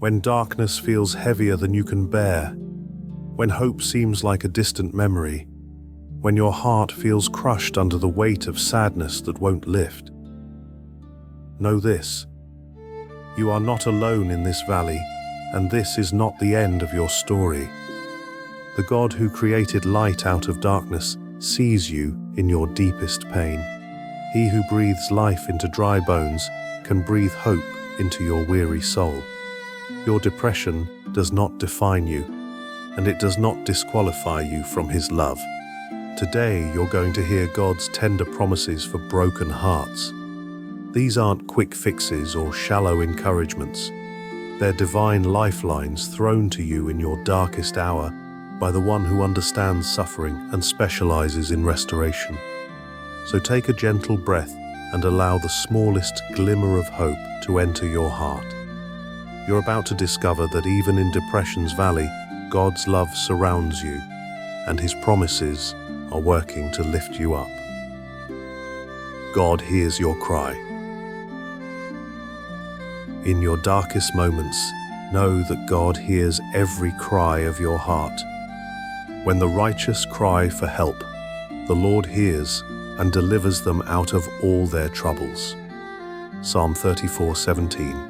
when darkness feels heavier than you can bear, when hope seems like a distant memory, when your heart feels crushed under the weight of sadness that won't lift. Know this: you are not alone in this valley, and this is not the end of your story. The God who created light out of darkness sees you in your deepest pain. He who breathes life into dry bones can breathe hope into your weary soul. Your depression does not define you, and it does not disqualify you from His love. Today, you're going to hear God's tender promises for broken hearts. These aren't quick fixes or shallow encouragements. They're divine lifelines thrown to you in your darkest hour by the one who understands suffering and specializes in restoration. So take a gentle breath and allow the smallest glimmer of hope to enter your heart. You're about to discover that even in depression's valley, God's love surrounds you, and His promises are working to lift you up. God hears your cry. In your darkest moments, know that God hears every cry of your heart. When the righteous cry for help, the Lord hears and delivers them out of all their troubles. Psalm 34:17.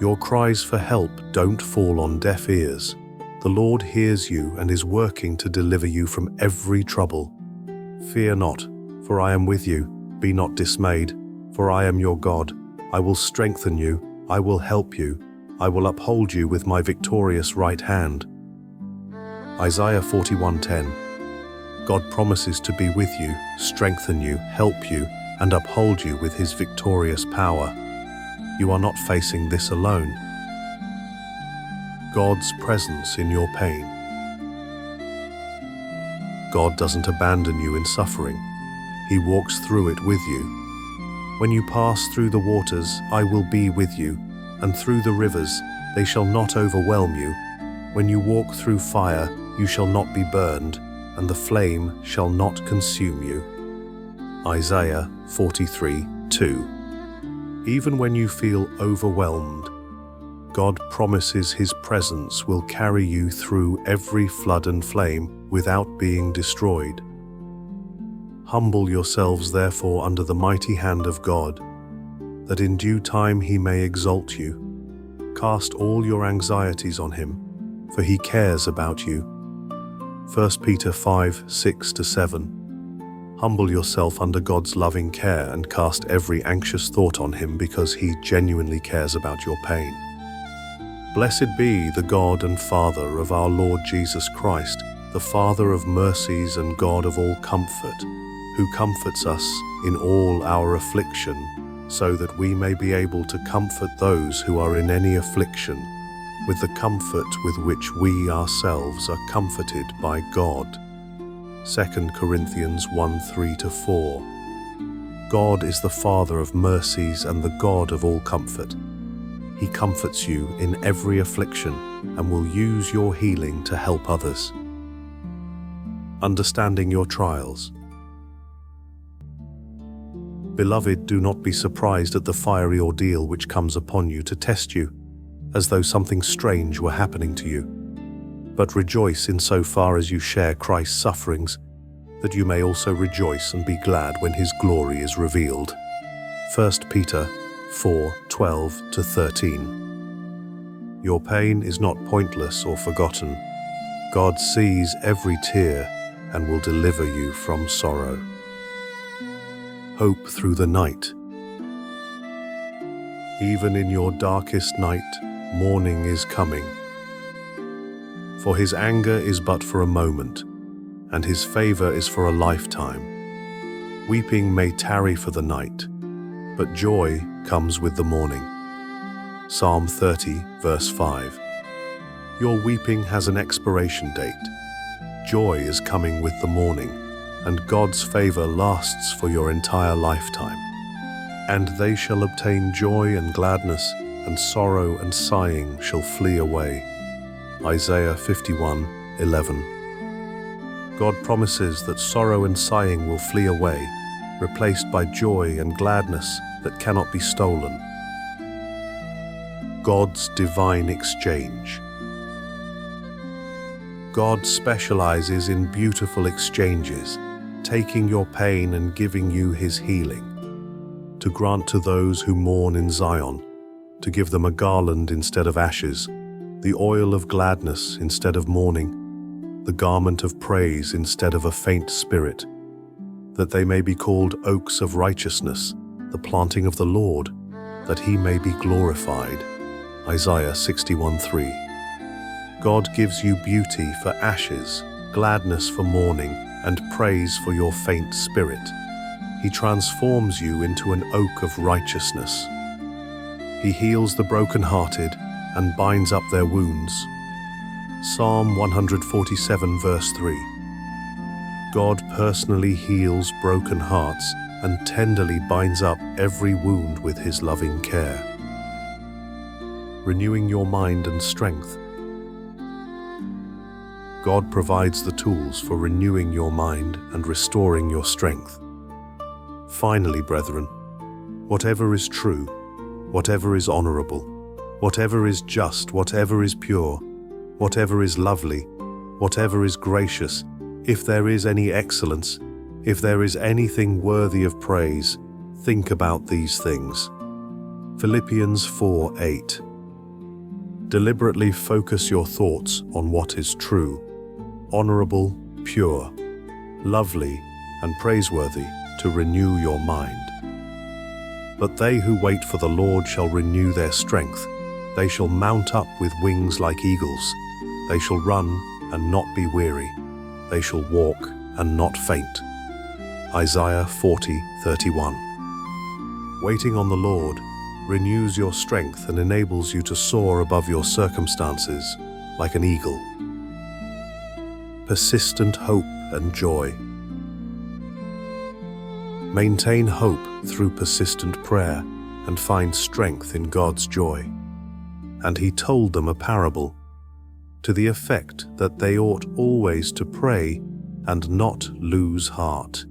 Your cries for help don't fall on deaf ears. The Lord hears you and is working to deliver you from every trouble. Fear not, for I am with you. Be not dismayed, for I am your God. I will strengthen you, I will help you, I will uphold you with my victorious right hand. Isaiah 41:10. God promises to be with you, strengthen you, help you, and uphold you with His victorious power. You are not facing this alone. God's presence in your pain. God doesn't abandon you in suffering. He walks through it with you. When you pass through the waters, I will be with you, and through the rivers, they shall not overwhelm you. When you walk through fire, you shall not be burned, and the flame shall not consume you. Isaiah 43:2. Even when you feel overwhelmed, God promises His presence will carry you through every flood and flame without being destroyed. Humble yourselves therefore under the mighty hand of God, that in due time He may exalt you. Cast all your anxieties on Him, for He cares about you. 1 Peter 5:6-7. Humble yourself under God's loving care and cast every anxious thought on Him, because He genuinely cares about your pain. Blessed be the God and Father of our Lord Jesus Christ, the Father of mercies and God of all comfort, who comforts us in all our affliction, so that we may be able to comfort those who are in any affliction, with the comfort with which we ourselves are comforted by God. 2 Corinthians 1:3-4. God is the Father of mercies and the God of all comfort. He comforts you in every affliction and will use your healing to help others. Understanding your trials. Beloved, do not be surprised at the fiery ordeal which comes upon you to test you, as though something strange were happening to you. But rejoice in so far as you share Christ's sufferings, that you may also rejoice and be glad when His glory is revealed. 1 Peter 4:12-13. Your pain is not pointless or forgotten. God sees every tear and will deliver you from sorrow. Hope through the night. Even in your darkest night, morning is coming. For His anger is but for a moment, and His favor is for a lifetime. Weeping may tarry for the night, but joy comes with the morning. Psalm 30:5. Your weeping has an expiration date. Joy is coming with the morning, and God's favor lasts for your entire lifetime. And they shall obtain joy and gladness, and sorrow and sighing shall flee away. Isaiah 51:11. God promises that sorrow and sighing will flee away, replaced by joy and gladness that cannot be stolen. God's divine exchange. God specializes in beautiful exchanges, taking your pain and giving you his healing, to grant to those who mourn in Zion, to give them a garland instead of ashes, the oil of gladness instead of mourning, the garment of praise instead of a faint spirit, that they may be called oaks of righteousness, the planting of the Lord, that he may be glorified. Isaiah 61:3. God gives you beauty for ashes, gladness for mourning, and praise for your faint spirit. He transforms you into an oak of righteousness. He heals the brokenhearted and binds up their wounds. Psalm 147 verse 3. God personally heals broken hearts and tenderly binds up every wound with his loving care. Renewing your mind and strength. God provides the tools for renewing your mind and restoring your strength. Finally, brethren, whatever is true, whatever is honorable, whatever is just, whatever is pure, whatever is lovely, whatever is gracious, if there is any excellence, if there is anything worthy of praise, think about these things. Philippians 4:8. Deliberately focus your thoughts on what is true, honorable, pure, lovely, and praiseworthy, to renew your mind. But they who wait for the Lord shall renew their strength. They shall mount up with wings like eagles. They shall run and not be weary. They shall walk and not faint. Isaiah 40:31. Waiting on the Lord renews your strength and enables you to soar above your circumstances like an eagle. Persistent hope and joy. Maintain hope through persistent prayer and find strength in God's joy. And he told them a parable, to the effect that they ought always to pray and not lose heart.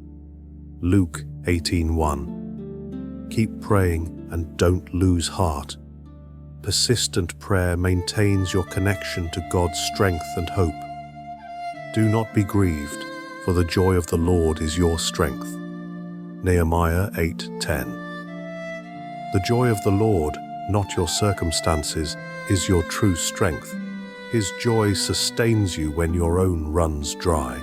Luke 18:1. Keep praying and don't lose heart. Persistent prayer maintains your connection to God's strength and hope. Do not be grieved, for the joy of the Lord is your strength. Nehemiah 8:10. The joy of the Lord, not your circumstances, is your true strength. His joy sustains you when your own runs dry.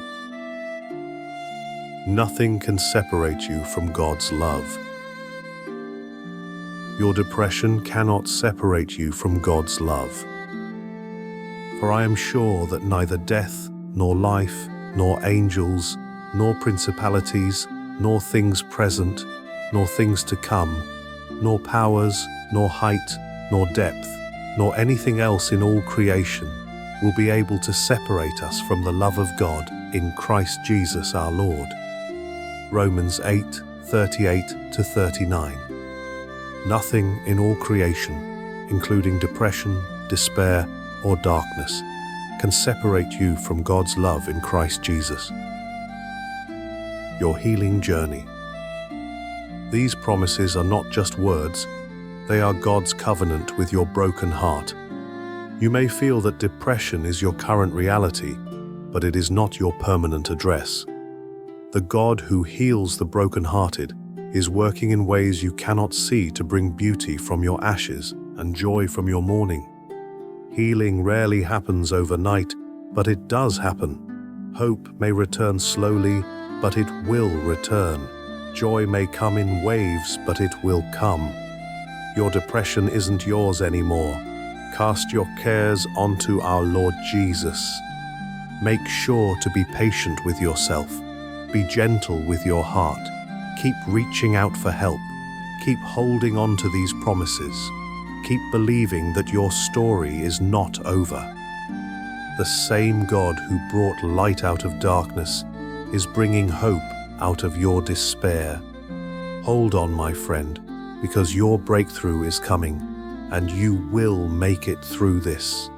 Nothing can separate you from God's love. Your depression cannot separate you from God's love. For I am sure that neither death, nor life, nor angels, nor principalities, nor things present, nor things to come, nor powers, nor height, nor depth, nor anything else in all creation will be able to separate us from the love of God in Christ Jesus our Lord. Romans 8:38-39. Nothing in all creation, including depression, despair, or darkness, can separate you from God's love in Christ Jesus. Your healing journey. These promises are not just words, they are God's covenant with your broken heart. You may feel that depression is your current reality, but it is not your permanent address. The God who heals the brokenhearted is working in ways you cannot see to bring beauty from your ashes and joy from your mourning. Healing rarely happens overnight, but it does happen. Hope may return slowly, but it will return. Joy may come in waves, but it will come. Your depression isn't yours anymore. Cast your cares onto our Lord Jesus. Make sure to be patient with yourself. Be gentle with your heart. Keep reaching out for help. Keep holding on to these promises. Keep believing that your story is not over. The same God who brought light out of darkness is bringing hope out of your despair. Hold on, my friend, because your breakthrough is coming, and you will make it through this.